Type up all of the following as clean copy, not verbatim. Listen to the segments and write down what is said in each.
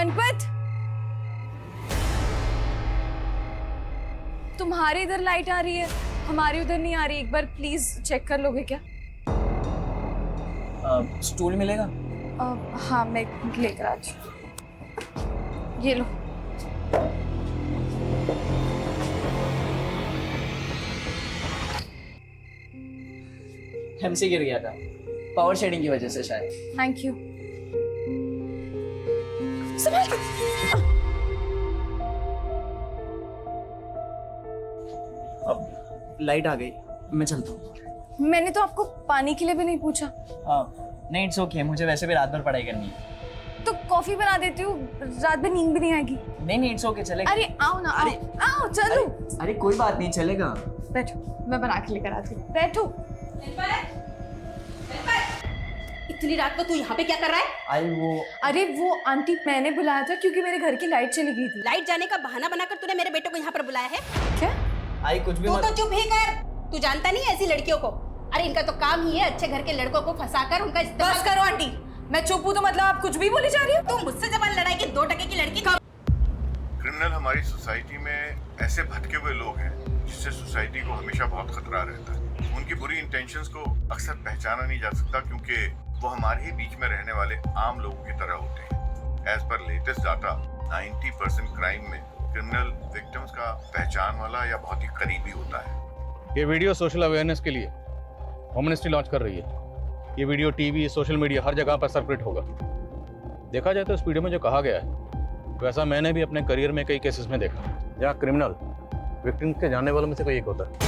वेंकट, तुम्हारी इधर लाइट आ रही है, हमारी उधर नहीं आ रही। एक बार प्लीज चेक कर लोगे क्या? स्टूल मिलेगा? हाँ मैं लेकर आ जाऊँ। ये लो। हमसे गिर गया था, पावर शेडिंग की वजह से शायद। Thank you. संभाल के। अब लाइट आ गई, मैं चलता हूँ। मैंने तो आपको पानी के लिए भी नहीं पूछा। नहीं इट्स ओके, मुझे वैसे भी रात भर पढ़ाई करनी है। तो कॉफी बना देती हूँ, रात भर नींद भी नहीं आएगी। नहीं इट्स ओके, चलेगा। अरे आओ ना, आओ आओ चलो। अरे कोई बात नहीं, चलेगा। बैठो, मैं बना के लेकर आती हूँ। बैठो। इतनी रात को तू यहाँ पे क्या कर रहा है? अरे वो आंटी, मैंने बुलाया था क्योंकि मेरे घर की लाइट चली गई थी। लाइट जाने का बहाना बनाकर तूने मेरे बेटे को यहाँ पर बुलाया है? क्या? आई कुछ भी तू मत। तो चुप ही कर। तू जानता नहीं है ऐसी लड़कियों को? अरे इनका तो काम ही है अच्छे घर के लड़कों को फंसाकर उनका इस्तेमाल। बस करो आंटी, मैं चुप हूँ तो मतलब आप कुछ भी बोली जा रही हो? तुम मुझसे जबान लड़ाई की 2 टके की लड़की। क्रिमिनल हमारी सोसाइटी में ऐसे भटके हुए लोग हैं जिससे सोसाइटी को हमेशा बहुत खतरा रहता है। उनकी बुरी इंटेंशंस को अक्सर पहचाना नहीं जा सकता क्योंकि वो हमारे ही बीच में रहने वाले आम लोगों की तरह होते हैं। As per latest data 90% crime में क्रिमिनल विक्टिम्स का पहचान वाला या बहुत ही करीबी होता है। ये वीडियो सोशल अवेयरनेस के लिए होम मिनिस्ट्री लॉन्च कर रही है। ये वीडियो टीवी, सोशल मीडिया हर जगह पर सर्कुलेट होगा। देखा जाए तो इस वीडियो में जो कहा गया है वैसा मैंने भी अपने करियर में कई केसेस में देखा जहाँ क्रिमिनल विक्टिम के जानने वालों में से कोई एक होता है।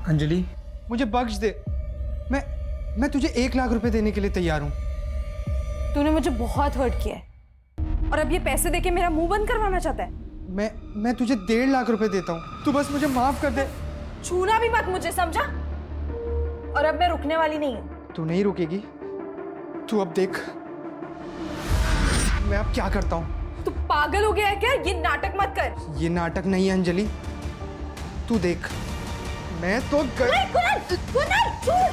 अंजलि, मुझे बख्श दे। मैं तुझे 1 लाख रुपए देने के लिए तैयार हूँ। तूने मुझे बहुत हर्ट किया है और अब ये पैसे देके मेरा मुंह बंद करवाना चाहता है। मैं तुझे 1.5 लाख रुपए देता हूँ, तू बस मुझे माफ कर दे। छूना भी मत मुझे, समझा? और अब मैं रुकने वाली नहीं हूँ। तू नहीं रुकेगी, तू अब देख मैं अब क्या करता हूँ। तू पागल हो गया है क्या? ये नाटक मत कर। ये नाटक नहीं है अंजलि, तू देख मैं तो कुनाल, छोड़।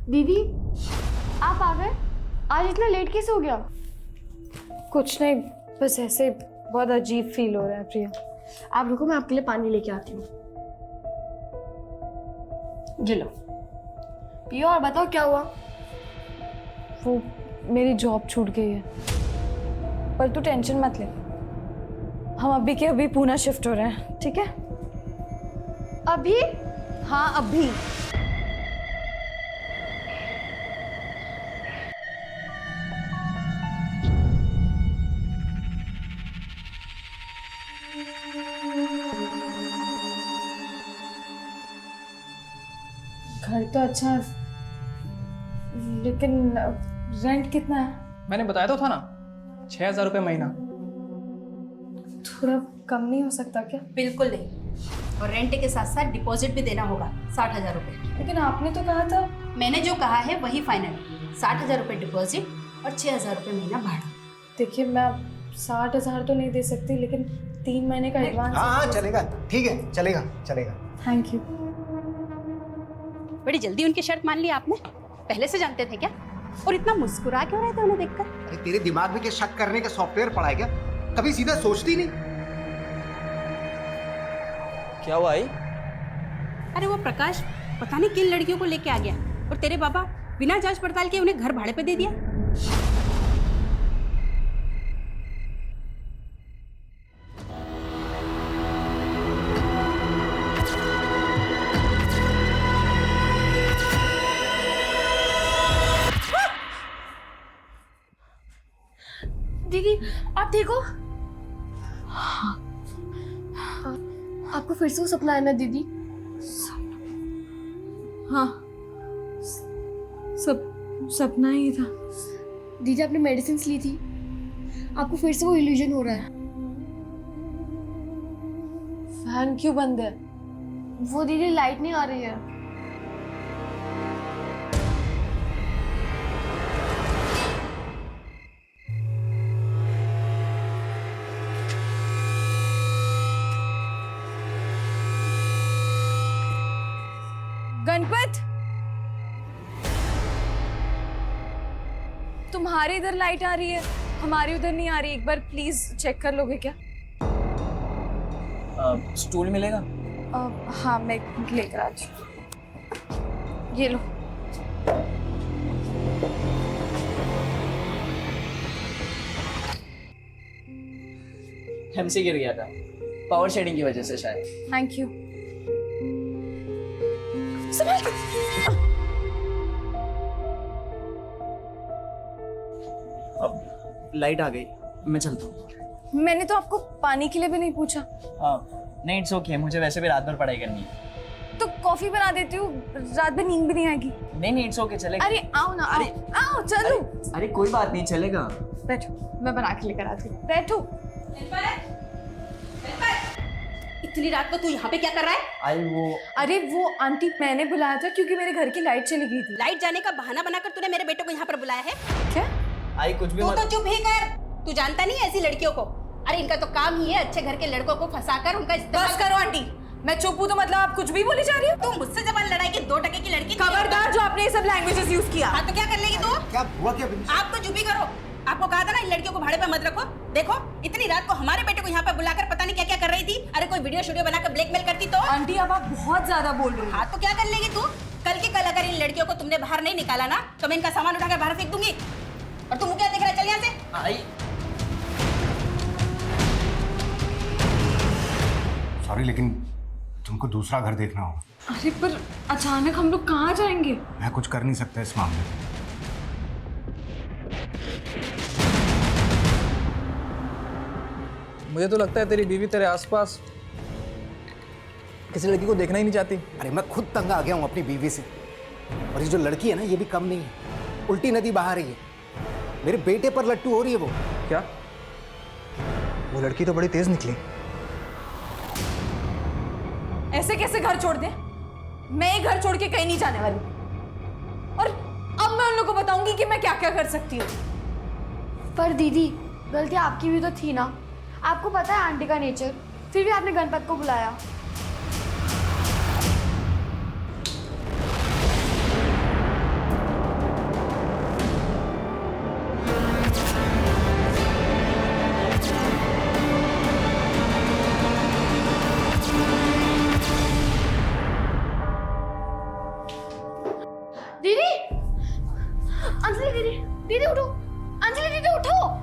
दीदी आप आ गए? आज इतना लेट कैसे हो गया? कुछ नहीं, बस ऐसे बहुत अजीब फील हो रहा है प्रिया। आप रुको, मैं आपके लिए पानी लेके आती हूँ। ये लो पियो और बताओ क्या हुआ। वो मेरी जॉब छूट गई है, पर तू टेंशन मत ले, हम अभी के अभी पूना शिफ्ट हो रहे हैं, ठीक है? अभी? हाँ अभी। घर तो अच्छा है, लेकिन रेंट कितना है? मैंने बताया तो था ना, 6,000 रुपये महीना। थोड़ा कम नहीं हो सकता क्या? बिल्कुल नहीं। और रेंट के साथ साथ डिपॉजिट भी देना होगा 60,000 रुपये। लेकिन आपने तो कहा था। मैंने जो कहा है वही फाइनल, 60,000 रुपये डिपॉजिट और 6,000 रुपये महीना भाड़ा। देखिए मैं 60,000 तो नहीं दे सकती, लेकिन 3 महीने का एडवांस। हाँ चलेगा, ठीक है, चलेगा चलेगा। Thank you. बड़ी जल्दी उनकी शर्त मान ली आपने। पहले से जानते थे क्या? और इतना मुस्कुरा क्यों रहे थे उन्हें देखकर? अरे तेरे दिमाग में क्या शक करने का सॉफ्टवेयर पड़ा है क्या? कभी सीधा सोचती नहीं। क्या हुआ आई? अरे वो प्रकाश पता नहीं किन लड़कियों को लेके आ गया और तेरे पापा बिना जांच पड़ताल के उन्हें घर भाड़े पे दे दिया। दीदी आप देखो। आपको फिर से वो सपना है ना दीदी? हाँ, सपना ही था। दीदी आपने मेडिसिन ली थी, आपको फिर से वो इल्यूजन हो रहा है। फैन क्यों बंद है? वो दीदी लाइट नहीं आ रही है। गणपत, तुम्हारे इधर लाइट आ रही है, हमारी उधर नहीं आ रही। एक बार प्लीज चेक कर लोगे क्या? स्टूल मिलेगा? हाँ मैं लेकर आ जाऊँ। ये लो। हमसे गिर गया था, पावर शेडिंग की वजह से शायद। Thank you. संभाल के। अब लाइट आ गई, मैं चलता हूँ। मैंने तो आपको पानी के लिए भी नहीं पूछा। नहीं इट्स ओके, मुझे वैसे भी रात भर पढ़ाई करनी है। तो कॉफी बना देती हूँ, रात भर नींद भी नहीं आएगी। नहीं इट्स ओके, चलेगा। अरे आओ ना, आओ आओ चलो। अरे कोई बात नहीं, चलेगा। बैठो, मैं बना के लेकर आती हूँ। बैठो। इतनी रात को तू यहाँ पे क्या कर रहा है? अरे वो आंटी, मैंने बुलाया था क्योंकि मेरे घर की लाइट चली गई थी। लाइट जाने का बहाना बनाकर तूने मेरे बेटे को यहाँ पर बुलाया है? क्या? आई कुछ भी तू मत। तो चुप ही कर। तू जानता नहीं है ऐसी लड़कियों को? अरे इनका तो काम ही है अच्छे घर के लड़कों को फंसाकर उनका इस्तेमाल। बस करो आंटी, मैं चुप हूँ तो मतलब आप कुछ भी बोली जा रही हो? तुम मुझसे जबान लड़ाई की 2 टके की लड़की। खबरदार जो आपने ये सब लैंग्वेजेस यूज किया। हाँ तो क्या कर लेगी तू? क्या हुआ क्या? आप तो चुप ही करो। आपको कहा था ना इन लड़कियों को भाड़े पे मत रखो। देखो इतनी रात को हमारे बेटे को यहाँ पे बुलाकर पता नहीं क्या क्या कर रही थी। अरे कोई वीडियो स्टूडियो बनाकर ब्लैकमेल करती तो? आंटी अब आप बहुत ज्यादा बोल रही हो। हाँ तो क्या कर लेगी तू? कल की कल अगर इन लड़कियों को तुमने बाहर नहीं निकाला ना तो मैं इनका सामान उठाकर बाहर फेंक दूंगी। और तुम क्या देख रहा है? चल यहाँ से। आई सॉरी लेकिन तुमको दूसरा घर देखना होगा। अरे पर अचानक हम लोग कहाँ जाएंगे? मैं कुछ कर नहीं सकता इस मामले में। मुझे तो लगता है तेरी बीवी तेरे आसपास किसी लड़की को देखना ही नहीं चाहती। अरे मैं खुद तंग आ गया हूँ अपनी बीवी से। और ये जो लड़की है ना, ये भी कम नहीं है, उल्टी नदी बहा रही है। मेरे बेटे पर लट्टू हो रही है वो। क्या? वो लड़की तो बड़ी तेज निकली। ऐसे कैसे घर छोड़ दे? मैं ये घर छोड़ के कहीं नहीं जाने वाली। और अब मैं उन लोगों को बताऊंगी कि मैं क्या क्या कर सकती हूँ। पर दीदी गलती आपकी भी तो थी ना। आपको पता है आंटी का नेचर, फिर भी आपने गणपत को बुलाया। दीदी, अंजलि दीदी, दीदी उठो, अंजलि दीदी उठो।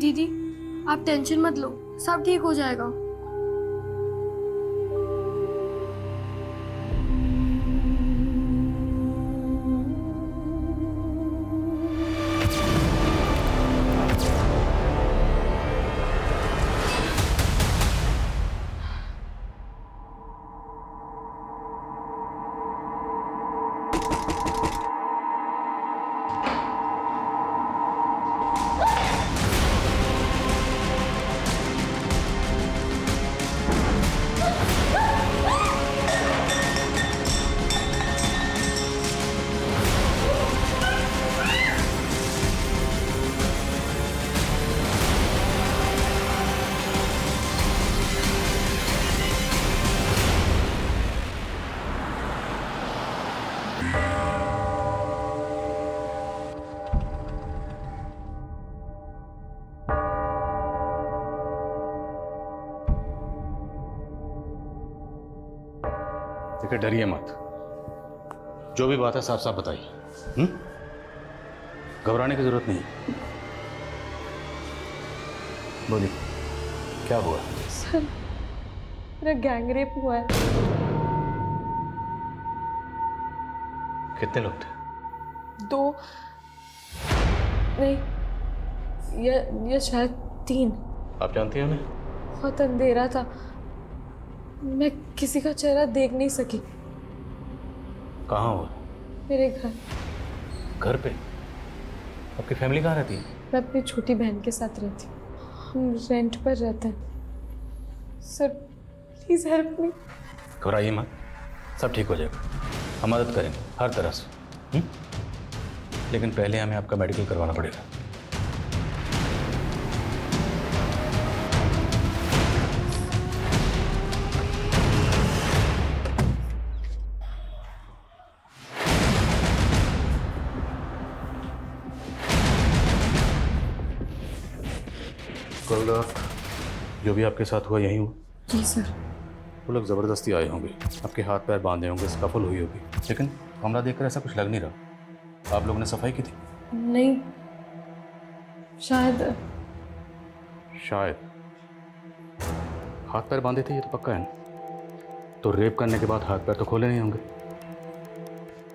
दीदी आप टेंशन मत लो, सब ठीक हो जाएगा। ठीक है, डरिए मत। जो भी बात है साफ साफ बताइए। घबराने की जरूरत नहीं है। बोलिए, क्या हुआ? सर, मेरा गैंग रेप हुआ है। कितने लोग थे? 2 नहीं, ये शायद 3। आप जानती हैं उन्हें? बहुत अंधेरा था, मैं किसी का चेहरा देख नहीं सकी। कहाँ हुआ? मेरे घर। घर पे? आपकी फैमिली कहाँ रहती है? मैं अपनी छोटी बहन के साथ रहती हूँ। हम रेंट पर रहते हैं। Sir please help me. घबराइए मत, सब ठीक हो जाएगा। हम मदद करेंगे हर तरह से। लेकिन पहले हमें आपका मेडिकल करवाना पड़ेगा। कल रात जो भी आपके साथ हुआ यही हुआ? जी सर। वो लोग ज़बरदस्ती आए होंगे, आपके हाथ पैर बांधे होंगे, स्कफल हुई होगी, लेकिन कमरा देखकर ऐसा कुछ लग नहीं रहा। आप लोगों ने सफाई की थी? नहीं, शायद हाथ पैर बांधे थे, ये तो पक्का है ना। तो रेप करने के बाद हाथ पैर तो खोले नहीं होंगे।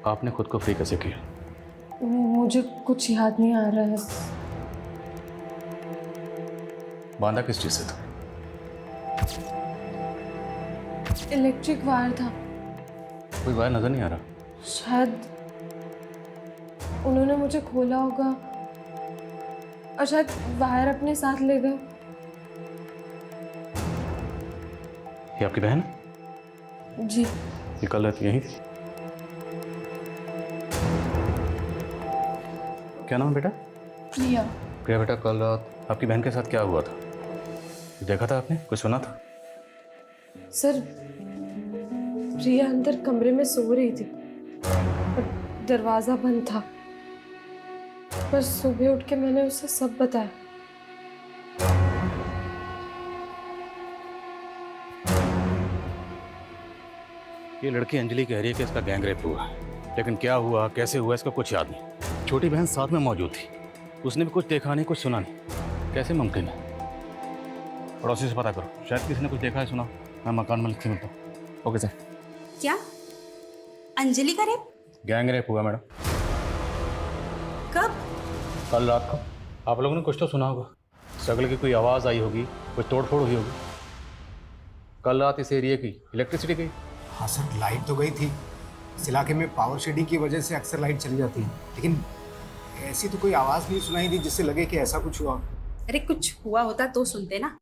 आपने खुद को फ्री कैसे किया? मुझे कुछ याद नहीं आ रहा है। बांधा किस चीज़ से था? इलेक्ट्रिक वायर था। कोई वायर नजर नहीं आ रहा। शायद उन्होंने मुझे खोला होगा और शायद वायर अपने साथ ले गए। ये आपकी बहन है? जी। ये कल रात यहीं थी? क्या नाम है बेटा? प्रिया। प्रिया बेटा, कल रात आपकी बहन के साथ क्या हुआ था? देखा था आपने? कुछ सुना था? सर, प्रिया अंदर कमरे में सो रही थी और दरवाजा बंद था। पर सुबह उठ के मैंने उसे सब बताया। ये लड़की अंजलि कह रही है कि इसका गैंग रेप हुआ, लेकिन क्या हुआ, कैसे हुआ, इसका कुछ याद नहीं। छोटी बहन साथ में मौजूद थी, उसने भी कुछ देखा नहीं, कुछ सुना नहीं। कैसे मुमकिन है? पड़ोसी से पता करो, शायद किसी ने कुछ देखा है, सुना। मैं मकान मालिक से मिलता हूँ। Okay sir. क्या अंजलि का रेप? गैंग रेप हुआ मैडम। कब? कल रात को। आप लोगों ने कुछ तो सुना होगा, स्ट्रगल की कोई आवाज़ आई होगी, कोई तोड़फोड़ हुई होगी। कल रात इस एरिया की इलेक्ट्रिसिटी गई। हाँ सर, लाइट तो गई थी। इस इलाके में पावर शेडिंग की वजह से अक्सर लाइट चली जाती है, लेकिन ऐसी तो कोई आवाज़ नहीं सुनाई दी जिससे लगे कि ऐसा कुछ हुआ। अरे कुछ हुआ होता तो सुनते ना।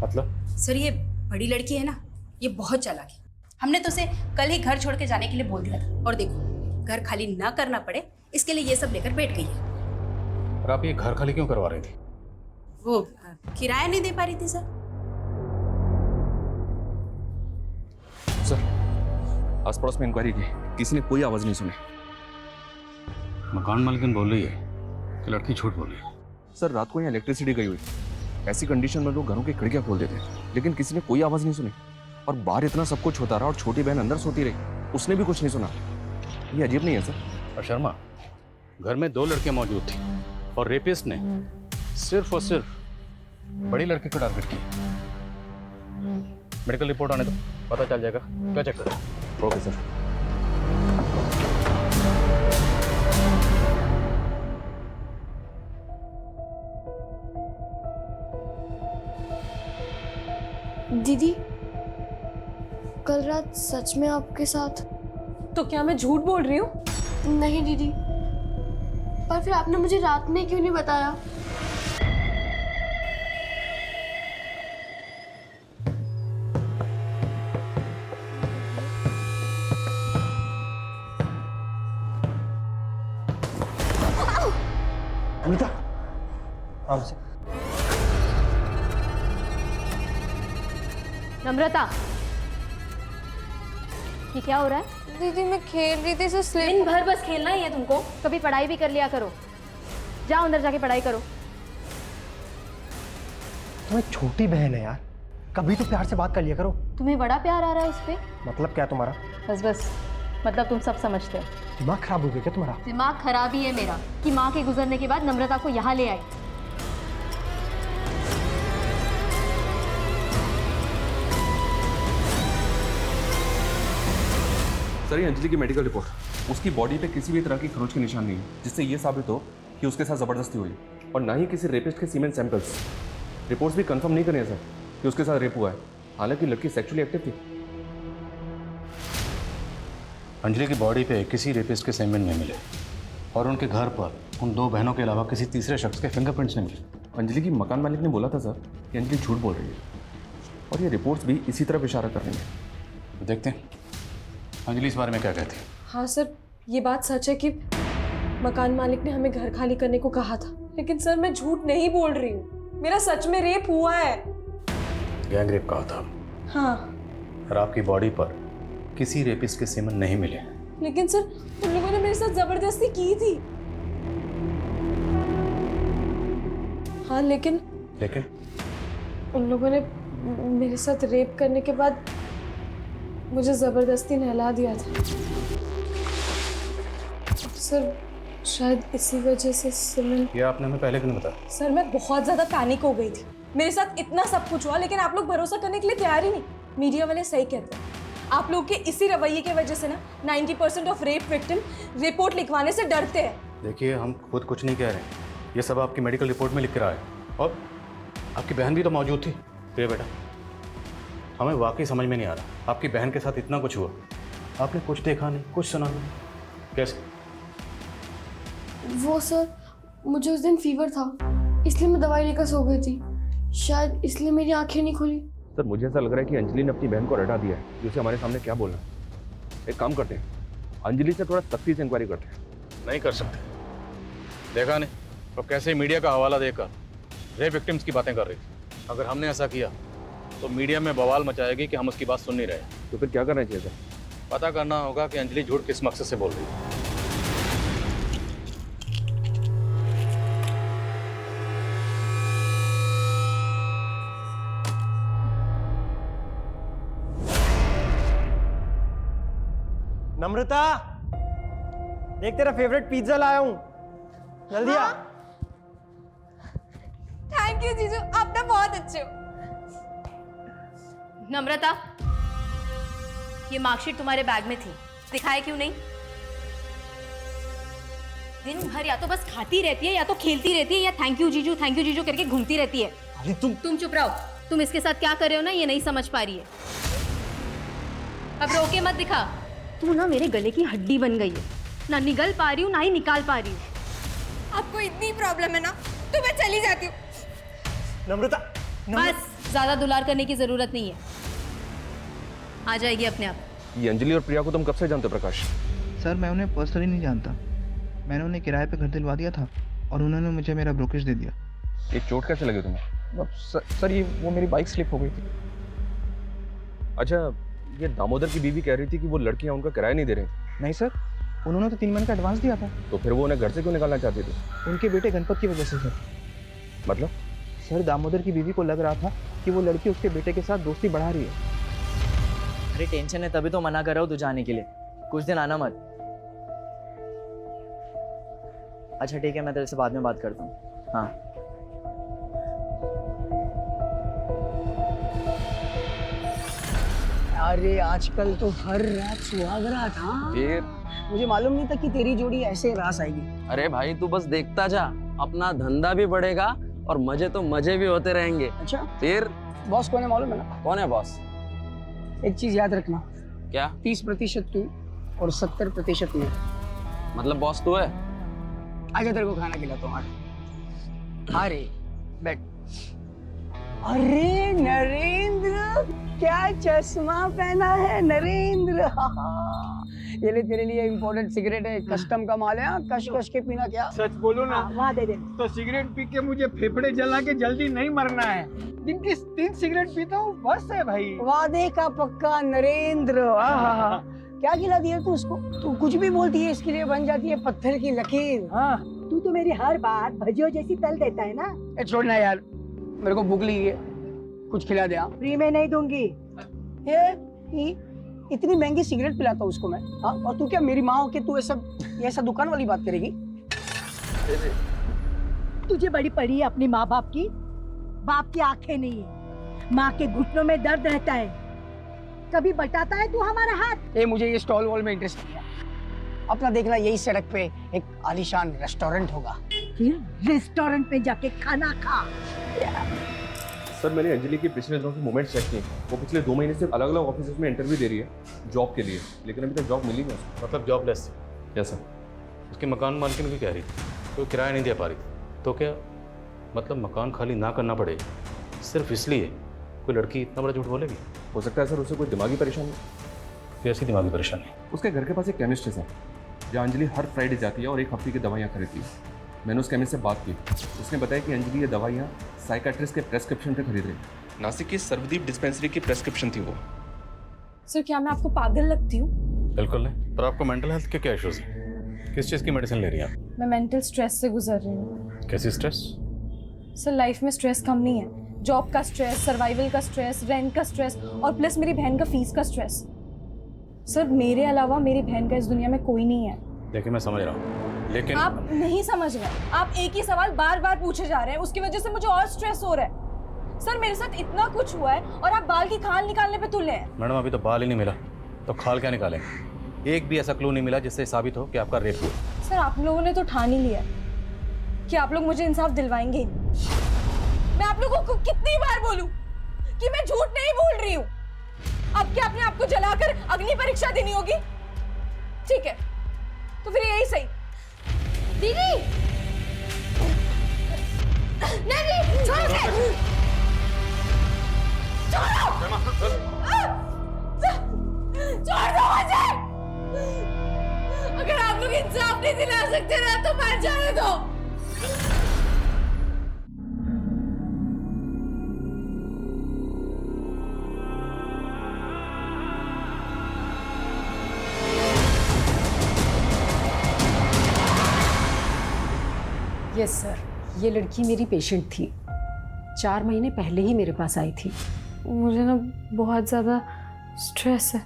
मतलब? सर, ये बड़ी लड़की है ना, ये बहुत चालाक है। हमने तो उसे कल ही घर छोड़ के जाने के लिए बोल दिया था, और देखो घर खाली ना करना पड़े इसके लिए ये सब लेकर बैठ गई है। और आप ये घर खाली क्यों करवा रही थी? वो किराया नहीं दे पा रही थी सर। सर, आस पड़ोस में इंक्वायरी की, किसी ने कोई आवाज नहीं सुनी। मकान मालिकन बोल रही है कि लड़की झूठ बोल रही है। सर, रात को यहाँ इलेक्ट्रिसिटी गई हुई, ऐसी कंडीशन में लोग घरों की खिड़कियां खोल देते हैं, लेकिन किसी ने कोई आवाज नहीं सुनी। और बाहर इतना सब कुछ होता रहा और छोटी बहन अंदर सोती रही, उसने भी कुछ नहीं सुना। ये अजीब नहीं है सर? और शर्मा, घर में 2 लड़कियां मौजूद थी और रेपिस्ट ने सिर्फ और सिर्फ बड़ी लड़की को टारगेट किया। मेडिकल रिपोर्ट आने दो, पता चल जाएगा क्या चक्कर है। Okay sir. दीदी, कल रात सच में आपके साथ? तो क्या मैं झूठ बोल रही हूँ? नहीं दीदी, पर फिर आपने मुझे रात में क्यों नहीं बताया? अमिता, आराम से। नम्रता, ये क्या हो रहा है? दीदी मैं खेल रही थी, सो स्लिप। दिन भर बस खेलना ही है तुमको? कभी पढ़ाई भी कर लिया करो। जाओ अंदर जाके पढ़ाई करो। तुम्हें छोटी बहन है यार, कभी तो प्यार से बात कर लिया करो। तुम्हें बड़ा प्यार आ रहा है उस पे? मतलब क्या तुम्हारा? बस बस, मतलब तुम सब समझते हो। दिमाग खराब हो गया क्या तुम्हारा? दिमाग खराब ही है मेरा कि माँ के गुजरने के बाद नम्रता को यहाँ ले आई। सर ये अंजलि की मेडिकल रिपोर्ट, उसकी बॉडी पे किसी भी तरह की खरोंच के निशान नहीं है, जिससे ये साबित हो कि उसके साथ जबरदस्ती हुई, और ना ही किसी रेपिस्ट के सीमेन सैंपल्स। रिपोर्ट्स भी कंफर्म नहीं कर रही है सर कि उसके साथ रेप हुआ है, हालांकि लड़की सेक्सुअली एक्टिव थी। अंजलि की बॉडी पे किसी रेपिस्ट के सेमेन नहीं मिले और उनके घर पर उन 2 बहनों के अलावा किसी तीसरे शख्स के फिंगरप्रिंट्स नहीं मिले। अंजलि की मकान मालिक ने बोला था सर कि अंजलि झूठ बोल रही है, और ये रिपोर्ट्स भी इसी तरफ इशारा कर रही हैं। तो देखते हैं अंजलि इस बारे में क्या कहती है। हाँ सर, ये बात सच है कि मकान मालिक ने हमें घर खाली करने को कहा था, लेकिन सर मैं झूठ नहीं बोल रही हूँ, मेरा सच में रेप हुआ है। गैंग रेप कहा था। हाँ। और आपकी बॉडी पर किसी रेपिस्ट के सेमेन नहीं मिले। लेकिन सर उन लोगों ने मेरे साथ जबरदस्ती की थी। हाँ लेकिन उन लोगों ने मेरे साथ रेप करने के बाद मुझे जबरदस्ती नहला दिया था। सर शायद इसी वजह से सिमरन। ये आपने हमें पहले क्यों नहीं बताया? सर मैं बहुत ज्यादा पैनिक हो गई थी, मेरे साथ इतना सब कुछ हुआ, लेकिन आप लोग भरोसा करने के लिए तैयार ही नहीं। मीडिया वाले सही कहते हैं, आप लोग के इसी रवैये की वजह से ना 90% ऑफ रेप विक्टिम रिपोर्ट लिखवाने से डरते हैं। देखिए हम खुद कुछ नहीं कह रहे हैं, ये सब आपकी मेडिकल रिपोर्ट में लिख रहा है, और आपकी बहन भी तो मौजूद थी। प्रिया बेटा, हमें वाकई समझ में नहीं आ रहा, आपकी बहन के साथ इतना कुछ हुआ, आपने कुछ देखा नहीं, कुछ सुना नहीं, कैसे? वो सर, मुझे उस दिन फीवर था, इसलिए मैं दवाई लेकर सो गई थी, शायद इसलिए मेरी आंखें नहीं खुली। सर मुझे ऐसा लग रहा है कि अंजलि ने अपनी बहन को रटा दिया है, जिसे हमारे सामने क्या बोलना है। एक काम करते हैं, अंजलि से थोड़ा सख्ती से इंक्वायरी करते हैं। नहीं कर सकते, देखा नहीं तो कैसे मीडिया का हवाला देकर रेप विक्टिम्स की बातें कर रही थी। अगर हमने ऐसा किया तो मीडिया में बवाल मचाएगी कि हम उसकी बात सुन नहीं रहे। तो फिर क्या करना चाहिए सर? पता करना होगा कि अंजलि झूठ किस मकसद से बोल रही है। नम्रता, देख तेरा फेवरेट पिज्जा लाया हूँ, जल्दी आ। थैंक यू जीजू, आप तो बहुत अच्छे हो। नम्रता, ये मार्कशीट तुम्हारे बैग में थी, दिखाए क्यों नहीं? दिन भर या तो बस खाती रहती है, या तो खेलती रहती है, या थैंक यू जीजू करके घूमती रहती है। अरे तुम चुप रहो, तुम इसके साथ क्या कर रहे हो ना, ये नहीं समझ पा रही है। अब रोके मत दिखा, तू ना मेरे गले की हड्डी बन गई है, ना निगल पा रही हूँ ना ही निकाल पा रही हूँ। आपको इतनी प्रॉब्लम है ना, तो मैं चली जाती हूँ। नम्रता, बस, ज्यादा दुलार करने की जरूरत नहीं है, आ जाएगी अपने आप। ये अंजलि और प्रिया को तुम कब से जानते हो प्रकाश? सर मैं उन्हें पर्सनली नहीं जानता, मैंने उन्हें किराए पे घर दिलवा दिया था और उन्होंने मुझे मेरा ब्रोकरेज दे दिया। ये चोट कैसे लगी तुम्हें? सर ये वो मेरी बाइक स्लिप हो गई थी। अच्छा, ये दामोदर की बीवी कह रही थी कि वो लड़कियां उनका किराया नहीं दे रही। नहीं सर, उन्होंने तो 3 महीने का एडवांस दिया था। तो फिर वो उन्हें घर से क्यों निकालना चाहती थी? उनके बेटे गणपत की वजह से सर। मतलब? सर दामोदर की बीवी को लग रहा था कि वो लड़की उसके बेटे के साथ दोस्ती बढ़ा रही है। अरे टेंशन है तभी तो मना कर रहा हूँ तू जाने के लिए, कुछ दिन आना मत। अच्छा ठीक है, मैं तेरे से बाद में बात करता हूँ। हाँ अरे आजकल तो हर रात सुहाग रात। हाँ फिर मुझे मालूम नहीं था कि तेरी जोड़ी ऐसे रास आएगी। अरे भाई तू बस देखता जा, अपना धंधा भी बढ़ेगा और मजे तो मजे भी होते रहेंगे। अच्छा फिर बॉस कौन है मालूम है ना? कौन है बॉस? एक चीज याद रखना, क्या? 30% तू और 70% मैं। मतलब बॉस तू है? आजा तेरे को खाना खिलाता हूँ। अरे बैठ। अरे नरेंद्र, क्या चश्मा पहना है नरेंद्र। ये ले तेरे लिए इम्पोर्टेंट सिगरेट है, कस्टम का माल है। कश कश के पीना। क्या सच बोलो ना, वहाँ दे दे। तो सिगरेट पी के मुझे फेफड़े जला के जल्दी नहीं मरना है। दिन की 3 सिगरेट पीता हूँ बस है भाई। वादे का पक्का नरेंद्र। क्या खिला दिया तू उसको? तू कुछ भी बोलती है इसके लिए बन जाती है पत्थर की लकीर। हाँ तू तो मेरी हर बात भजियो जैसी तल देता है ना। छोड़ना यार, मेरे को भूख लगी है। कुछ खिला दे। फ्री में नहीं दूंगी। इतनी महंगी सिगरेट पिलाता हूँ उसको मैं, हाँ? और तू क्या मेरी माँ हो के तू ऐसा दुकान वाली बात करेगी? तुझे बड़ी पड़ी है अपनी माँ बाप की? बाप की आंखें नहीं है, माँ के घुटनों में दर्द रहता है। कभी बटाता है तू हमारा हाथ? मुझे ये स्टॉल वॉल में इंटरेस्ट नहीं है। अपना देखना यही सड़क पे एक आलीशान रेस्टोरेंट होगा। फिर रेस्टोरेंट पे जाके खाना खा। सर मैंने अंजलि के पिछले दिनों के मोमेंट्स चेक किए। वो पिछले 2 महीने से अलग अलग ऑफिस में इंटरव्यू दे रही है जॉब के लिए, लेकिन अभी तक जॉब मिली नहीं उसको। मतलब जॉबलेस? Yes sir. उसके मकान मालकिन भी कह रही थी तो किराया नहीं दे पा रही थी। तो क्या मतलब मकान खाली ना करना पड़े सिर्फ इसलिए कोई लड़की इतना बड़ा झूठ बोलेगी? हो सकता है सर उसे कोई दिमागी परेशानी। कैसी दिमागी परेशानी? उसके घर के पास एक केमिस्ट है सर, जहाँ अंजलि हर फ्राइडे जाती है और 1 हफ्ते की दवाइयाँ खरीदती है। मैंने उस केमिस्ट से बात की, उसने बताया कि अंजलि ये दवाइयाँ साइकाट्रिस्ट के प्रेस्क्रिप्शन पे खरीद रही है। नासिक की सर्वदीप डिस्पेंसरी की प्रेस्क्रिप्शन थी वो। सर क्या मैं आपको पागल लगती हूँ? बिल्कुल नहीं। पर आपको मेंटल हेल्थ के क्या इश्यूज हैं? किस चीज़ की मेडिसिन ले रही हैं आप? मैं मेंटल स्ट्रेस से गुजर रही हूँ। कैसी स्ट्रेस? सर लाइफ में स्ट्रेस कम नहीं है। जॉब का स्ट्रेस, सर्वाइवल का स्ट्रेस, रेंट का स्ट्रेस और प्लस मेरी बहन का फीस का स्ट्रेस। सर मेरे अलावा मेरी बहन का इस दुनिया में कोई नहीं है। देखिए मैं समझ रहा हूँ लेकिन आप नहीं समझ रहे। आप एक ही सवाल बार बार पूछे जा रहे हैं, उसकी वजह से मुझे और स्ट्रेस हो रहा है। सर मेरे साथ इतना कुछ हुआ है और आप बाल की खाल निकालने पे तुले हैं। मैडम अभी तो बाल ही नहीं मिला तो खाल क्या निकालेंगे? एक भी ऐसा क्लू नहीं मिला जिससे साबित हो कि आपका रेप हुआ। सर आप लोगों ने तो ठान ही लिया कि आप लोग मुझे इंसाफ दिलवाएंगे ही। मैं आप लोगों को कितनी बार बोलूं कि मैं झूठ नहीं बोल रही हूँ? अब क्या अपने आप को जलाकर अग्नि परीक्षा देनी होगी? ठीक है तो फिर यही सही। दीदी नहीं छोड़ो मुझे। छोड़ दो मुझे। अगर आप लोग इंसाफ नहीं दिला सकते ना तो मर जाने दो। यस सर, ये लड़की मेरी पेशेंट थी। 4 महीने पहले ही मेरे पास आई थी। मुझे ना बहुत ज़्यादा स्ट्रेस है।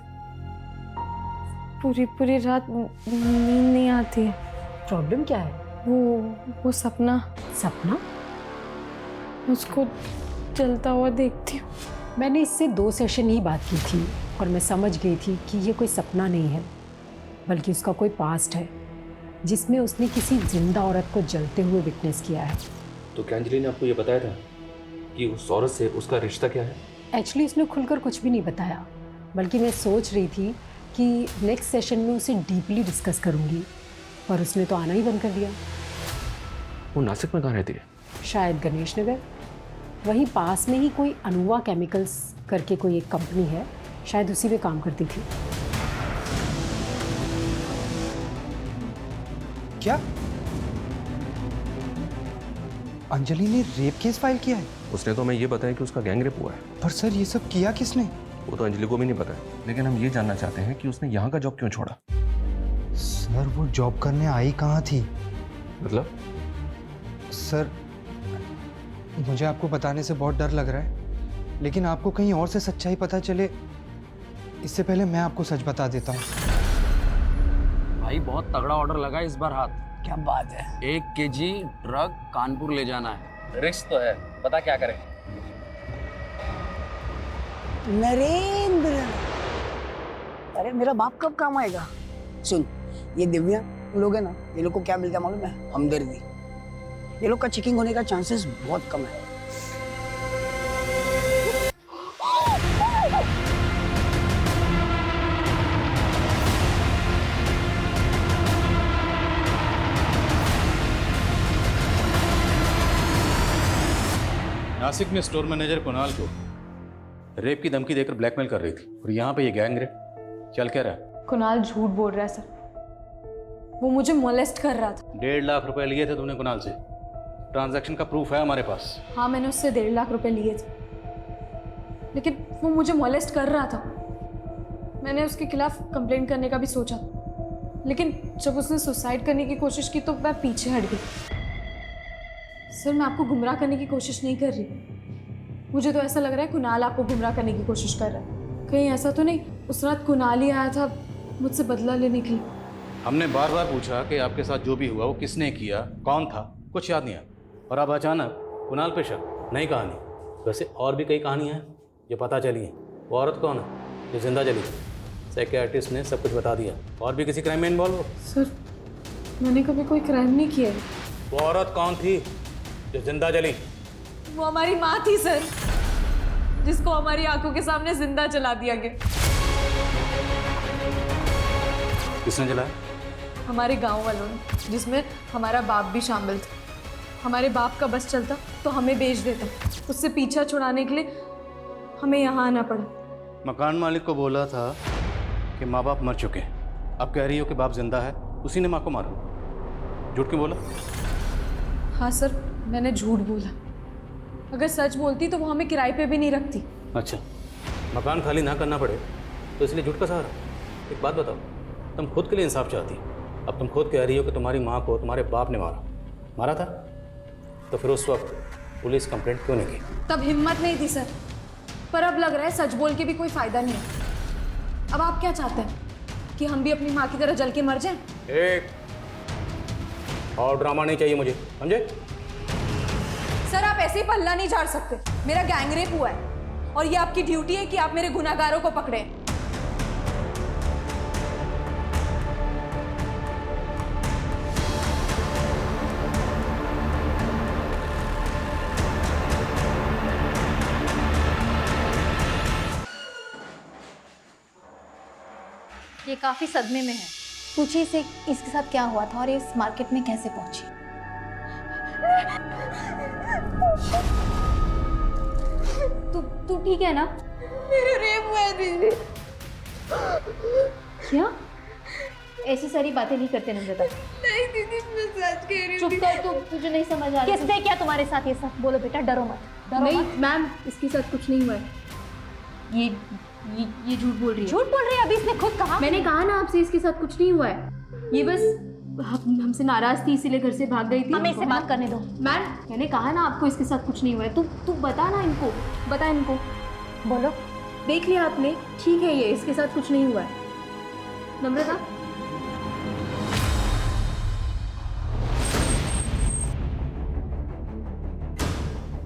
पूरी रात नींद नहीं आती है। प्रॉब्लम क्या है? वो सपना। सपना? उसको चलता हुआ देखती हूँ। मैंने इससे 2 सेशन ही बात की थी और मैं समझ गई थी कि ये कोई सपना नहीं है बल्कि उसका कोई पास्ट है जिसमें उसने किसी जिंदा औरत को जलते हुए विटनेस किया है। तो क्या अंजलि ने आपको ये बताया था कि उस औरत से उसका रिश्ता क्या है? एक्चुअली उसने खुलकर कुछ भी नहीं बताया, बल्कि मैं सोच रही थी कि नेक्स्ट सेशन में उसे डीपली डिस्कस करूंगी, पर उसने तो आना ही बंद कर दिया। वो नासिक में कहाँ रहती है? शायद गणेश नगर। वहीं पास में ही कोई अनुवा केमिकल्स करके कोई एक कंपनी है, शायद उसी में काम करती थी। क्या अंजलि ने रेप केस फाइल किया है? उसने तो हमें ये बताया कि उसका गैंग रेप हुआ है। पर सर ये सब किया किसने? वो तो अंजलि को भी नहीं पता है, लेकिन हम ये जानना चाहते हैं कि उसने यहाँ का जॉब क्यों छोड़ा। सर वो जॉब करने आई कहाँ थी? मतलब? सर मुझे आपको बताने से बहुत डर लग रहा है, लेकिन आपको कहीं और से सच्चाई पता चले इससे पहले मैं आपको सच बता देता हूँ। भाई बहुत तगड़ा ऑर्डर लगा इस बार हाथ। क्या बात है? 1 kg ड्रग कानपुर ले जाना है। रिस्क तो है, पता क्या करें? नरेंद्र, अरे मेरा बाप कब काम आएगा? सुन, ये दिव्या लोग है ना, ये लोग को क्या मिलता है मालूम है? हमदर्दी। ये लोग का चेकिंग होने का चांसेस बहुत कम है। नासिक में स्टोर मैनेजर कुणाल को रेप की धमकी देकर ब्लैकमेल कर रही थी और यहाँ पे ये गैंग रेप चल क्या रहा है? कुणाल झूठ बोल रहा है सर। वो मुझे मोलेस्ट कर रहा था। 1.5 लाख रुपए लिए थे तुमने कुणाल से। ट्रांजैक्शन का प्रूफ है हमारे पास। हाँ मैंने उससे 1.5 लाख रुपए लिए थे, लेकिन वो मुझे मोलेस्ट कर रहा था। मैंने उसके खिलाफ कंप्लेंट करने का भी सोचा, लेकिन जब उसने सुसाइड करने की कोशिश की तो मैं पीछे हट गई। सर मैं आपको गुमराह करने की कोशिश नहीं कर रही। मुझे तो ऐसा लग रहा है कुणाल आपको गुमराह करने की कोशिश कर रहा है। कहीं ऐसा तो नहीं उस रात कुणाल ही आया था मुझसे बदला लेने के लिए? हमने बार बार पूछा कि आपके साथ जो भी हुआ वो किसने किया, कौन था, कुछ याद नहीं आया। और अब अचानक कुणाल पे शक, नई कहानी। वैसे और भी कई कहानियाँ हैं जो पता चली हैं। वो औरत कौन है जो जिंदा जली? साइकियाट्रिस्ट ने सब कुछ बता दिया। और भी किसी क्राइम में इन्वॉल्व हो? सर मैंने कभी कोई क्राइम नहीं किया है। वो औरत कौन थी जो जिंदा जली? वो हमारी माँ थी सर, जिसको हमारी आंखों के सामने जिंदा जला दिया गया। किसने जलाया? हमारे गांव वालों ने, जिसमें हमारा बाप भी शामिल था। हमारे बाप का बस चलता तो हमें बेच देता। उससे पीछा छुड़ाने के लिए हमें यहाँ आना पड़ा। मकान मालिक को बोला था कि माँ बाप मर चुके हैं। अब कह रही हो कि बाप जिंदा है, उसी ने माँ को मारा। झूठ क्यों बोला? हाँ सर, मैंने झूठ बोला। अगर सच बोलती तो वो हमें किराए पे भी नहीं रखती। अच्छा, मकान खाली ना करना पड़े तो इसलिए झूठ का सहारा। एक बात बताओ, तुम खुद के लिए इंसाफ चाहती, अब तुम खुद कह रही हो कि तुम्हारी माँ को तुम्हारे बाप ने मारा था, तो फिर उस वक्त पुलिस कंप्लेंट क्यों नहीं की? तब हिम्मत नहीं थी सर, पर अब लग रहा है सच बोल के भी कोई फायदा नहीं है। अब आप क्या चाहते हैं कि हम भी अपनी माँ की तरह जल के मर जाएं? एक और ड्रामा नहीं चाहिए मुझे, समझे? सर आप ऐसे ही पल्ला नहीं झाड़ सकते। मेरा गैंगरेप हुआ है और ये आपकी ड्यूटी है कि आप मेरे गुनाहगारों को पकड़े। ये काफी सदमे में है। पूछिए इसे इसके साथ क्या हुआ था और ये इस मार्केट में कैसे पहुंची। तू ठीक है ना? मेरा रेप हुआ है दीदी। क्या? ऐसी सारी बातें नहीं करते नम्रता। नहीं दीदी, मैं सच कह रही हूँ। चुप कर, तुझे नहीं समझ आ रहा। किसने क्या तुम्हारे साथ ये सब? बोलो बेटा, डरो मत। नहीं मैम, इसके साथ कुछ नहीं हुआ है। ये झूठ बोल रही है। झूठ बोल रही है? अभी इसने खुद कहा। मैंने कहा ना आपसे, इसके साथ कुछ नहीं हुआ है। ये बस हमसे नाराज थी इसीलिए घर से भाग गई थी। हमें इससे बात करने दो। मैम मैंने कहा ना आपको इसके साथ कुछ नहीं हुआ है। तू बता ना इनको, बता इनको। बोलो। देख लिया आपने, ठीक है, ये इसके साथ कुछ नहीं हुआ है। नम्रता,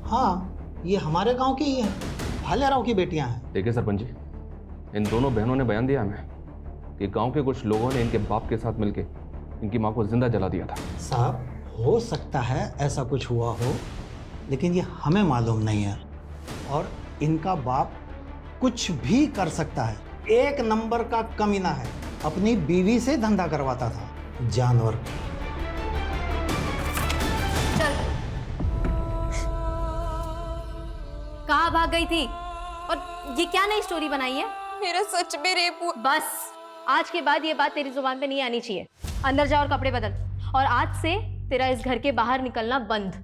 हाँ, ये हमारे गांव की ही है, भालेराव की बेटियां हैं। देखिए सरपंच जी, इन दोनों बहनों ने बयान दिया हमें कि गांव के कुछ लोगों ने इनके बाप के साथ मिलके इनकी मां को जिंदा जला दिया था। साहब, हो सकता है ऐसा कुछ हुआ हो, लेकिन ये हमें मालूम नहीं है। और इनका बाप कुछ भी कर सकता है। एक नंबर का कमीना है, अपनी बीवी से धंधा करवाता था, जानवर। कहाँ भाग गई थी? और ये क्या नई स्टोरी बनाई है? मेरा सच में रेप हुआ। बस आज के बाद ये बात तेरी जुबान पे नहीं आनी चाहिए। अंदर जा और कपड़े बदल, और आज से तेरा इस घर के बाहर निकलना बंद।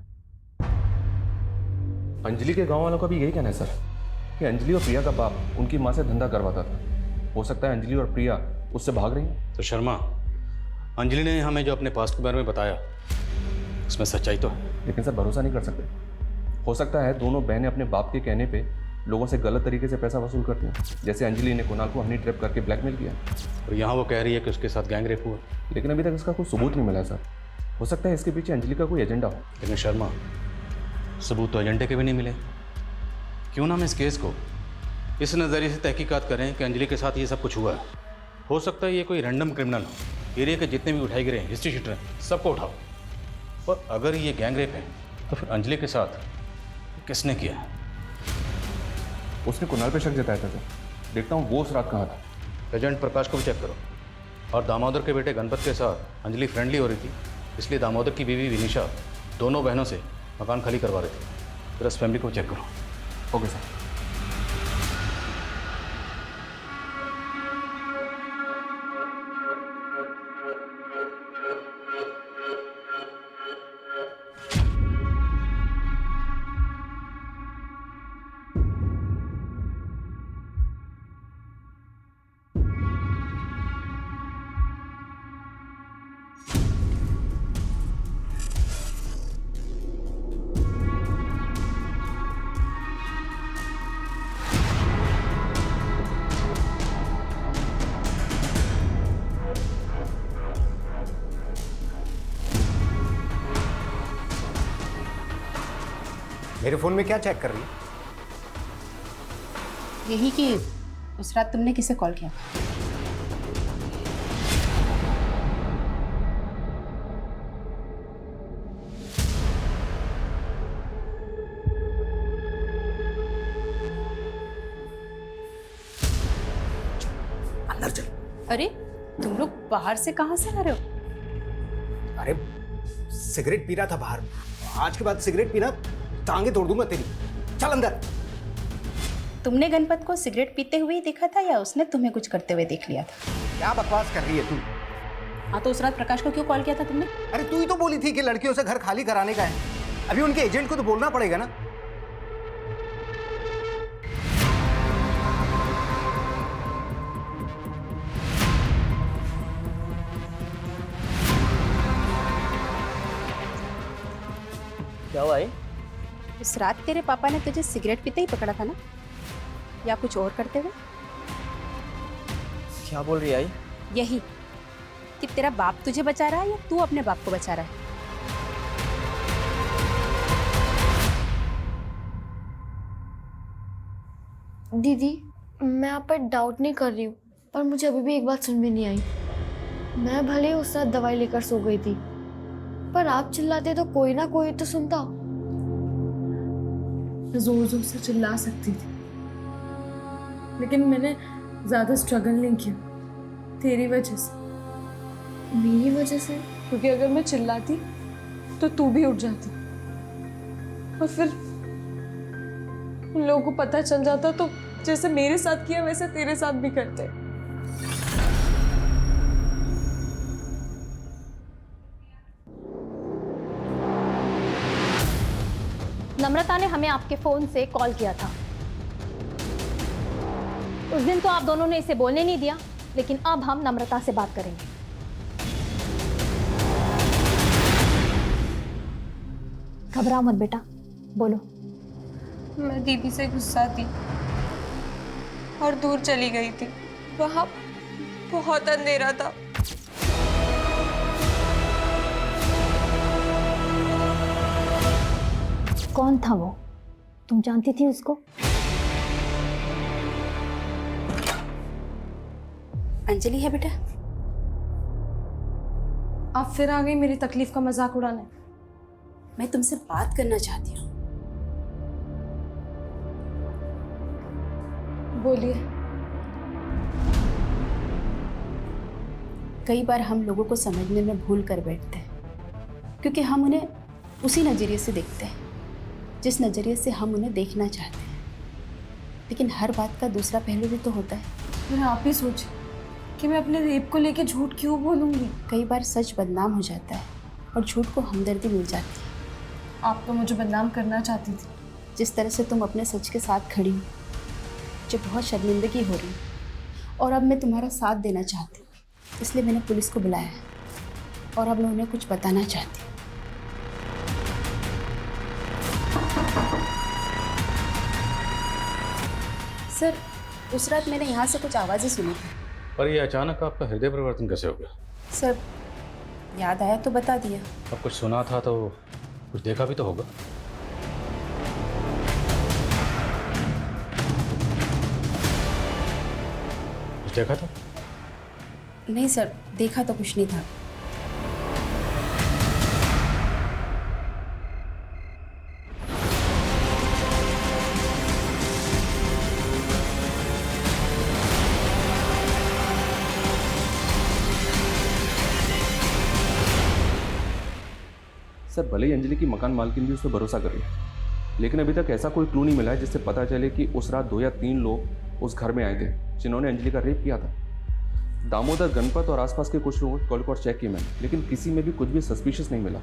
अंजलि के गांव वालों का भी यही कहना है सर कि अंजलि और प्रिया का बाप उनकी मां से धंधा करवाता था। हो सकता है अंजलि और प्रिया उससे भाग रही हैं। तो शर्मा, अंजलि ने हमें जो अपने पास्ट के बारे में बताया उसमें सच्चाई तो है। लेकिन सर भरोसा नहीं कर सकते। हो सकता है दोनों बहनें अपने बाप के कहने पे लोगों से गलत तरीके से पैसा वसूल करती हैं, जैसे अंजलि ने कुणाल को हनी ट्रैप करके ब्लैकमेल किया। और यहाँ वो कह रही है कि उसके साथ गैंग रेप हुआ, लेकिन अभी तक इसका कोई सबूत नहीं मिला है सर। हो सकता है इसके पीछे अंजलि का कोई एजेंडा हो। लेकिन शर्मा, सबूत तो एजेंडे के भी नहीं मिले। क्यों ना हम इस केस को इस नज़रिए से तहकीकात करें कि अंजलि के साथ ये सब कुछ हुआ है। हो सकता है ये कोई रैंडम क्रिमिनल हो, एरिया के जितने भी उठाए गए हैं, हिस्ट्री शीटर हैं, सबको उठाओ। और अगर ये गैंग रेप है तो फिर अंजलि के साथ किसने किया है? उसने कुणाल पे शक जताया था सर। देखता हूँ वो उस रात कहाँ था। एजेंट प्रकाश को भी चेक करो। और दामोदर के बेटे गणपत के साथ अंजलि फ्रेंडली हो रही थी, इसलिए दामोदर की बीवी विनीशा दोनों बहनों से मकान खाली करवा रहे थे। फिर उस फैमिली को चेक करो। Okay sir. मेरे फ़ोन में क्या चेक कर रही है? यही कि उस रात तुमने किसे कॉल किया? अंदर चल। अरे तुम लोग बाहर से कहाँ से आ रहे हो? अरे सिगरेट पी रहा था बाहर। आज के बाद सिगरेट पीना टांगे तोड़ दूंगा तेरी। चल अंदर। तुमने गणपत को सिगरेट पीते हुए ही देखा था या उसने तुम्हें कुछ करते हुए देख लिया था? क्या बकवास कर रही है तू? हाँ तो उस रात प्रकाश को क्यों कॉल किया था तुमने? अरे तू ही तो बोली थी कि लड़कियों से घर खाली कराने का है। अभी उनके एजेंट को तो बोलना पड़ेगा ना। क्या हुआ है? उस रात तेरे पापा ने तुझे सिगरेट पीते ही पकड़ा था ना, या कुछ और करते हुए? क्या बोल रही है आई? यही कि तेरा बाप तुझे बचा रहा है या तू अपने बाप को बचा रहा है? दीदी, मैं आप पर डाउट नहीं कर रही हूँ, पर मुझे अभी भी एक बात समझ में नहीं आई। मैं भले ही उस रात दवाई लेकर सो गई थी, पर आप चिल्लाते तो कोई ना कोई तो सुनता। जोर जोर से चिल्ला सकती थी, लेकिन मैंने ज्यादा स्ट्रगल नहीं किया तेरी वजह से। मेरी वजह से? क्योंकि अगर मैं चिल्लाती तो तू भी उठ जाती, और फिर उन लोगों को पता चल जाता तो जैसे मेरे साथ किया वैसे तेरे साथ भी करते। नम्रता ने हमें आपके फोन से कॉल किया था। उस दिन तो आप दोनों ने इसे बोलने नहीं दिया, लेकिन अब हम नम्रता से बात करेंगे। घबराओ मत बेटा, बोलो। मैं दीदी से गुस्सा थी और दूर चली गई थी। वहां बहुत अंधेरा था। कौन था वो? तुम जानती थी उसको? अंजलि है बेटा। आप फिर आ गई मेरी तकलीफ का मजाक उड़ाने। मैं तुमसे बात करना चाहती हूँ। बोलिए। कई बार हम लोगों को समझने में भूल कर बैठते हैं, क्योंकि हम उन्हें उसी नज़रिए से देखते हैं जिस नज़रिए से हम उन्हें देखना चाहते हैं। लेकिन हर बात का दूसरा पहलू भी तो होता है। फिर आप ही सोचिए कि मैं अपने रेप को लेके झूठ क्यों बोलूँगी। कई बार सच बदनाम हो जाता है और झूठ को हमदर्दी मिल जाती है। आप तो मुझे बदनाम करना चाहती थी। जिस तरह से तुम अपने सच के साथ खड़ी हो, मुझे बहुत शर्मिंदगी हो रही है और अब मैं तुम्हारा साथ देना चाहती हूँ, इसलिए मैंने पुलिस को बुलाया है और अब मैं उन्हें कुछ बताना चाहती हूँ। सर, उस रात मैंने यहाँ से कुछ आवाज़ें सुनी थी। पर ये अचानक आपका हृदय परिवर्तन कैसे हो गया? सर, याद आया तो बता दिया। अब कुछ सुना था तो कुछ देखा भी तो होगा। कुछ देखा था? नहीं सर, देखा तो कुछ नहीं था। सर, भले ही अंजलि की मकान मालकिन भी उस पर भरोसा कर रही है, लेकिन अभी तक ऐसा कोई क्लू नहीं मिला है जिससे पता चले कि उस रात 2 या 3 लोग उस घर में आए थे जिन्होंने अंजलि का रेप किया था। दामोदर, गणपत और आसपास के कुछ लोगों कॉल पर चेक किए मैंने, लेकिन किसी में भी कुछ भी सस्पिशियस नहीं मिला।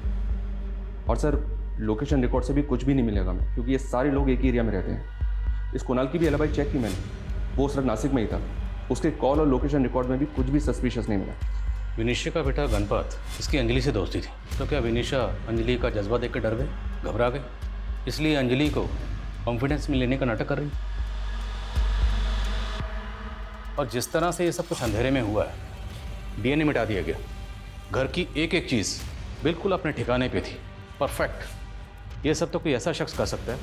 और सर, लोकेशन रिकॉर्ड से भी कुछ भी नहीं मिलेगा मैं, क्योंकि ये सारे लोग एक ही एरिया में रहते हैं। इस कुणाल की भी एलिबाई चेक की मैंने, वो उस रात नासिक में ही था। उसके कॉल और लोकेशन रिकॉर्ड में भी कुछ भी सस्पिशियस नहीं मिला। विनिशा का बेटा गणपत, इसकी अंजलि से दोस्ती थी, तो क्या विनिशा अंजलि का जज्बा देख कर डर गए, घबरा गए, इसलिए अंजलि को कॉन्फिडेंस में लेने का नाटक कर रही? और जिस तरह से ये सब कुछ अंधेरे में हुआ है, डीएनए मिटा दिया गया, घर की एक एक चीज़ बिल्कुल अपने ठिकाने पे थी, परफेक्ट। ये सब तो कोई ऐसा शख्स कर सकता है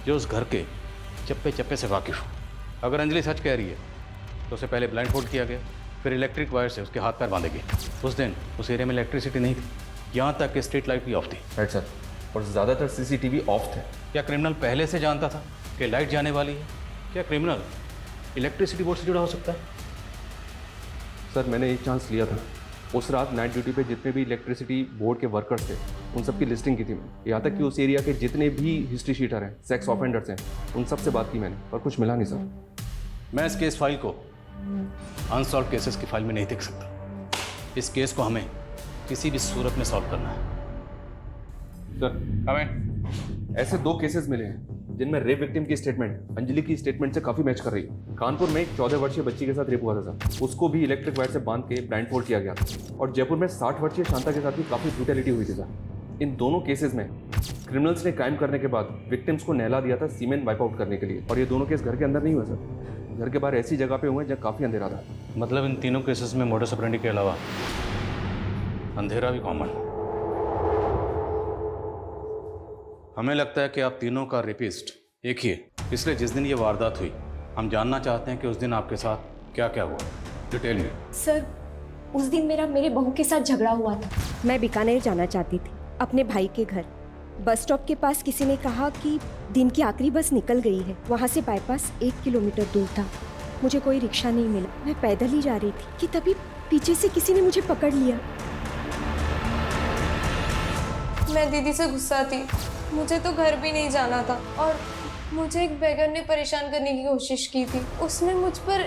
जो उस घर के चप्पे चप्पे से वाकिफ हो। अगर अंजलि सच कह रही है तो उसे पहले ब्लाइंड फोल्ड किया गया, फिर इलेक्ट्रिक वायर से उसके हाथ पैर बांधे गए। उस दिन उस एरिया में इलेक्ट्रिसिटी नहीं थी, यहाँ तक कि स्ट्रीट लाइट भी ऑफ थी। राइट सर, और ज़्यादातर सीसीटीवी ऑफ थे। क्या क्रिमिनल पहले से जानता था कि लाइट जाने वाली है? क्या क्रिमिनल इलेक्ट्रिसिटी बोर्ड से जुड़ा हो सकता है? सर मैंने एक चांस लिया था। उस रात नाइट ड्यूटी पे जितने भी इलेक्ट्रिसिटी बोर्ड के वर्कर्स थे उन सब की लिस्टिंग की थी मैंने। यहाँ तक कि उस एरिया के जितने भी हिस्ट्री शीटर हैं, सेक्स ऑफेंडर्स हैं, उन सब से बात की मैंने, पर कुछ मिला नहीं सर। मैं इस केस फाइल को अनसॉल्व केसेस की फाइल में नहीं देख सकता। इस केस को हमें किसी भी सूरत में सॉल्व करना है। सर हमें ऐसे 2 केसेस मिले हैं जिनमें रेप विक्टिम की स्टेटमेंट अंजलि की स्टेटमेंट से काफ़ी मैच कर रही है। कानपुर में एक 14 वर्षीय बच्ची के साथ रेप हुआ था सर, उसको भी इलेक्ट्रिक वायर से बांध के ब्लाइंड फोल्ड किया गया था। और जयपुर में 60 वर्षीय शांता के साथ भी काफ़ी ब्रूटैलिटी हुई थी सर। इन दोनों केसेस में क्रिमिनल्स ने क्राइम करने के बाद विक्टिम्स को नहला दिया था सीमेंट वाइप आउट करने के लिए। और ये दोनों केस घर के अंदर नहीं हुए सर, घर के बाहर ऐसी जगह पे हुए जहाँ काफ़ी अंधेरा था। मतलब इन तीनों केसेस में मोडस ऑपरेंडी के अलावा अंधेरा भी कॉमन। हमें लगता है कि आप तीनों का रेपिस्ट एक ही है, इसलिए जिस दिन ये वारदात हुई हम जानना चाहते हैं कि उस दिन आपके साथ क्या क्या हुआ। डिटेल में। सर उस दिन मेरे बहू के साथ झगड़ा हुआ था। मैं बीकानेर जाना चाहती थी अपने भाई के घर। बस स्टॉप के पास किसी ने कहा कि दिन की आखिरी बस निकल गई है। वहाँ से बाईपास 1 किलोमीटर दूर था। मुझे कोई रिक्शा नहीं मिला, मैं पैदल ही जा रही थी कि तभी पीछे से किसी ने मुझे पकड़ लिया। मैं दीदी से गुस्सा थी, मुझे तो घर भी नहीं जाना था और मुझे एक बेगर ने परेशान करने की कोशिश की थी। उसने मुझ पर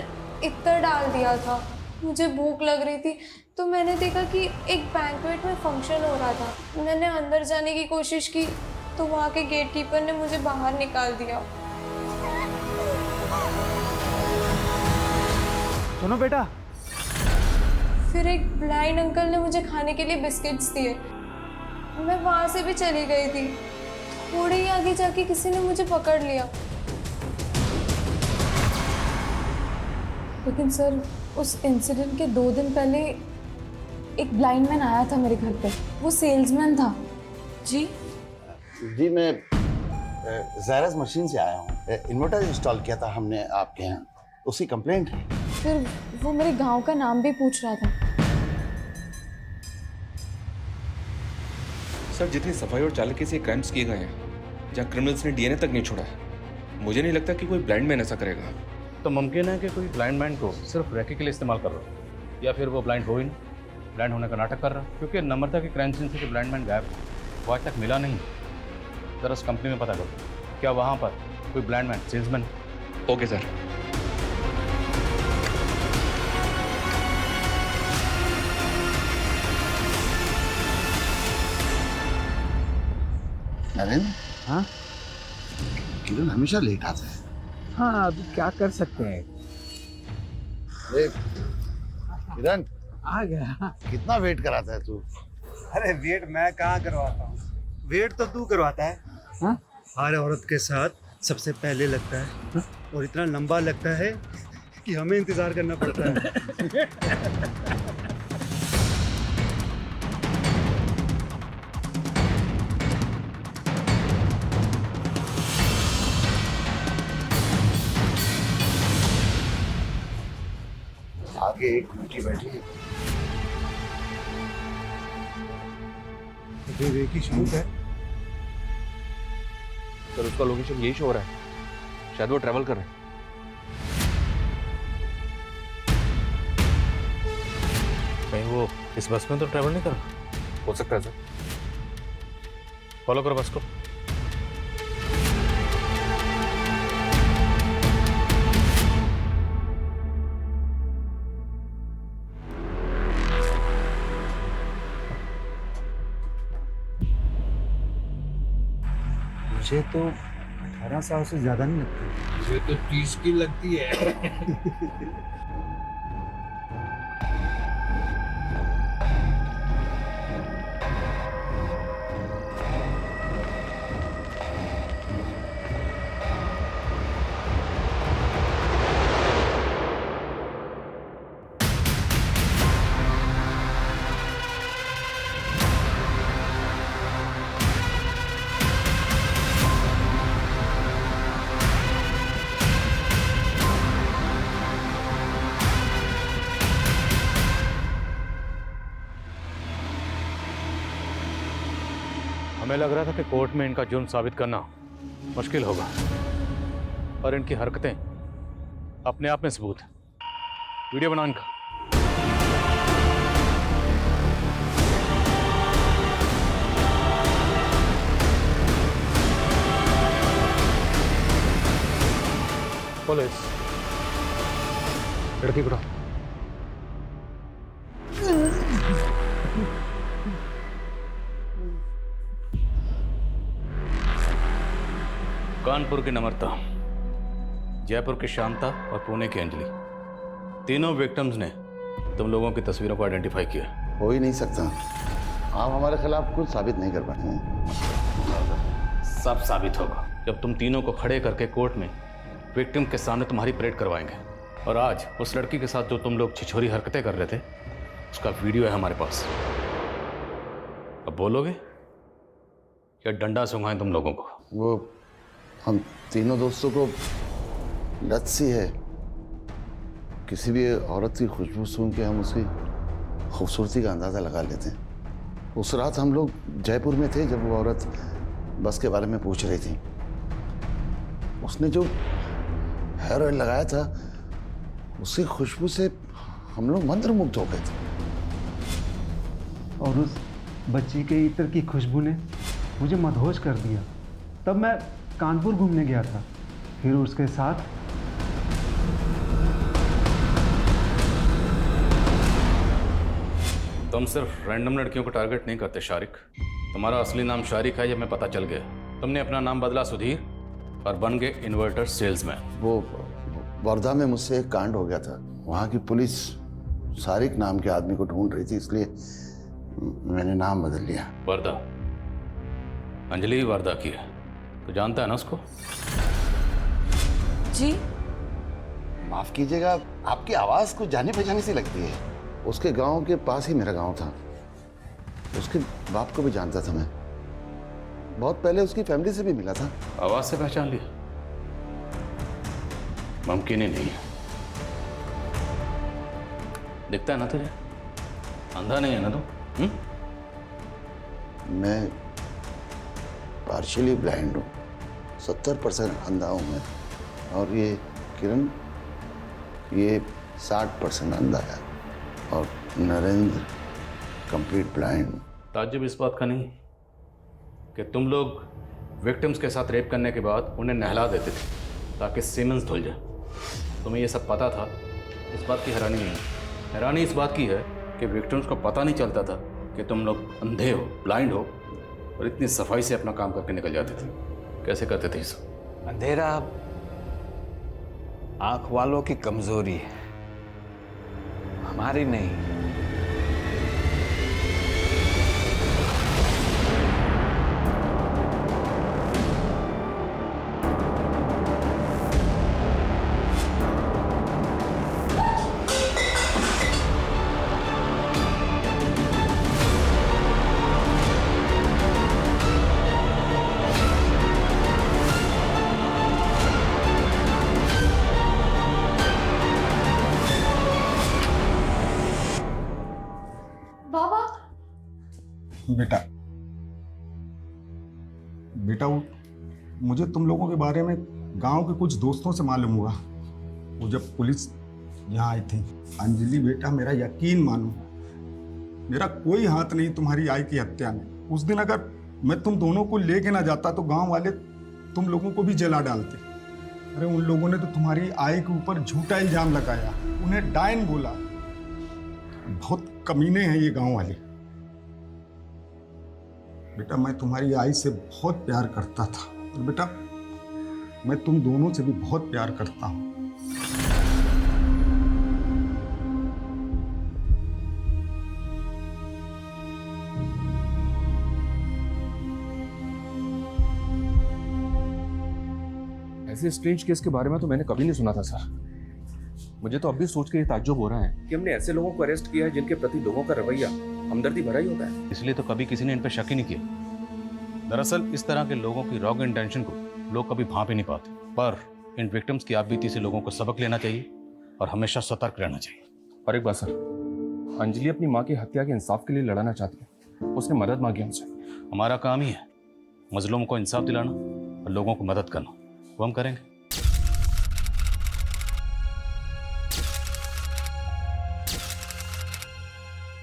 इत्र डाल दिया था। मुझे भूख लग रही थी तो मैंने देखा कि एक बैंक्वेट में फंक्शन हो रहा था। मैंने अंदर जाने की कोशिश की तो वहाँ के गेट कीपर ने मुझे बाहर निकाल दिया। सुनो बेटा। फिर एक ब्लाइंड अंकल ने मुझे खाने के लिए बिस्किट्स दिए। मैं वहाँ से भी चली गई थी। थोड़ी ही आगे जाके किसी ने मुझे पकड़ लिया। लेकिन सर उस इंसिडेंट के 2 दिन पहले एक ब्लाइंड मैन आया था मेरे घर पे। वो सेल्समैन था। जी जी मैं ज़ायरस मशीन से आया हूँ। इन्वर्टर इंस्टॉल किया था हमने आपके यहाँ, उसकी कंप्लेंट है। फिर वो मेरे गांव का नाम भी पूछ रहा था। सर जितनी सफाई और चालाकी से क्राइम्स किए गए हैं, जहाँ क्रिमिनल्स ने डीएनए तक नहीं छोड़ा है, मुझे नहीं लगता कि कोई ब्लाइंड मैन ऐसा करेगा। तो मुमकिन है कि कोई ब्लाइंड मैन को सिर्फ रैके के लिए इस्तेमाल कर रहा हो, या फिर वो ब्लाइंड हो ही नहीं, ब्लाइंड होने का नाटक कर रहा, क्योंकि नम्रता के क्राइम सीन से जो ब्लाइंड मैन गायब वो आज तक मिला नहीं। जरा उस कंपनी में पता करो क्या वहाँ पर कोई blind man salesman. Okay sir. Narendra. हाँ किरण हमेशा लेट आता है। हाँ अभी क्या कर सकते हैं। किरण आ गया। कितना वेट कराता है तू? अरे वेट मैं कहाँ करवाता हूँ, वेट तो तू करवाता है। हाँ? हर औरत के साथ सबसे पहले लगता है। हाँ? और इतना लंबा लगता है कि हमें इंतजार करना पड़ता है। आगे एक बेटी बैठी है। एक ही शूट है। सर उसका लोकेशन यही शो हो रहा है, शायद वो ट्रैवल कर रहे हैं। कहीं वो इस बस में तो ट्रैवल नहीं कर रहा? हो सकता है सर। फॉलो करो बस को। मुझे तो 18 साल से ज्यादा नहीं लगती। मुझे तो 30 की लगती है। हमें लग रहा था कि कोर्ट में इनका जुर्म साबित करना मुश्किल होगा, और इनकी हरकतें अपने आप में सबूत है। वीडियो बनाओ इनका। पुलिस लड़की को कानपुर की नम्रता, जयपुर की शांता और पुणे की अंजलि, तीनों विक्टिम्स ने तुम लोगों की तस्वीरों को आइडेंटिफाई किया। हो ही नहीं सकता, आप हमारे खिलाफ कुछ साबित नहीं कर पाएंगे। सब साबित होगा जब तुम तीनों को खड़े करके कोर्ट में विक्टिम के सामने तुम्हारी परेड करवाएंगे। और आज उस लड़की के साथ जो तुम लोग छिछोरी हरकतें कर रहे थे, उसका वीडियो है हमारे पास। अब बोलोगे या डंडा सुंघाएं तुम लोगों को? वो हम तीनों दोस्तों को लत सी है, किसी भी औरत की खुशबू सूंघ के हम उसकी खूबसूरती का अंदाज़ा लगा लेते हैं। उस रात हम लोग जयपुर में थे जब वो औरत बस के बारे में पूछ रही थी। उसने जो हेयर ऑयल लगाया था, उसकी खुशबू से हम लोग मंत्रमुग्ध हो गए थे। और उस बच्ची के इत्र की खुशबू ने मुझे मदहोश कर दिया। तब मैं कानपुर घूमने गया था, फिर उसके साथ तुम सिर्फ रैंडम लड़कियों को टारगेट नहीं करते शारिक। तुम्हारा असली नाम शारिक है, ये हमें पता चल गया। तुमने अपना नाम बदला सुधीर और बन गए इन्वर्टर सेल्समैन। वो वर्धा में मुझसे एक कांड हो गया था, वहाँ की पुलिस शारिक नाम के आदमी को ढूंढ रही थी, इसलिए मैंने नाम बदल लिया। वर्धा, अंजलि वर्धा की है, तो जानता है ना उसको? जी माफ कीजिएगा, आपकी आवाज़ कुछ जानी पहचानी सी लगती है। उसके गांव के पास ही मेरा गांव था, उसके बाप को भी जानता था मैं, बहुत पहले उसकी फैमिली से भी मिला था। आवाज से पहचान लिया? मुमकिन ही नहीं है। दिखता है ना तुझे? अंधा नहीं है ना तू? मैं पार्शियली ब्लाइंड हूँ, 70% अंधा हूँ मैं, और ये किरण ये 60% अंधा है, और नरेंद्र कंप्लीट ब्लाइंड। ताज्जुब इस बात का नहीं कि तुम लोग विक्टिम्स के साथ रेप करने के बाद उन्हें नहला देते थे ताकि सीमेंस धुल जाए। तुम्हें ये सब पता था, इस बात की हैरानी नहीं है। हैरानी इस बात की है कि विक्टिम्स को पता नहीं चलता था कि तुम लोग अंधे हो, ब्लाइंड हो, और इतनी सफाई से अपना काम करके निकल जाते थे। कैसे करते थे इसे? अंधेरा आंख वालों की कमजोरी है, हमारी नहीं। बेटा बेटा मुझे तुम लोगों के बारे में गांव के कुछ दोस्तों से मालूम हुआ। वो जब पुलिस यहाँ आई थी। अंजलि बेटा, मेरा यकीन मानो, मेरा कोई हाथ नहीं तुम्हारी आई की हत्या में। उस दिन अगर मैं तुम दोनों को लेके ना जाता तो गांव वाले तुम लोगों को भी जला डालते। अरे उन लोगों ने तो तुम्हारी आई के ऊपर झूठा इल्जाम लगाया, उन्हें डायन बोला। बहुत कमीने हैं ये गांव वाले। बेटा मैं तुम्हारी आई से बहुत प्यार करता था, और बेटा मैं तुम दोनों से भी बहुत प्यार करता हूं। ऐसे स्ट्रेंज केस के बारे में तो मैंने कभी नहीं सुना था सर। मुझे तो अब भी सोच के ये ताज्जुब हो रहा है कि हमने ऐसे लोगों को अरेस्ट किया है जिनके प्रति लोगों का रवैया हमदर्दी भरा ही होता है। इसलिए तो कभी किसी ने इन पर शक ही नहीं किया। दरअसल इस तरह के लोगों की रॉन्ग इंटेंशन को लोग कभी भांप ही नहीं पाते। पर इन विक्टिम्स की आपबीती से लोगों को सबक लेना चाहिए और हमेशा सतर्क रहना चाहिए। और एक बात सर, अंजलि अपनी माँ की हत्या के इंसाफ के लिए लड़ाना चाहती है। उसने मदद मांगी हमसे। हमारा काम ही है मजलूम को इंसाफ दिलाना और लोगों को मदद करना, वो हम करेंगे।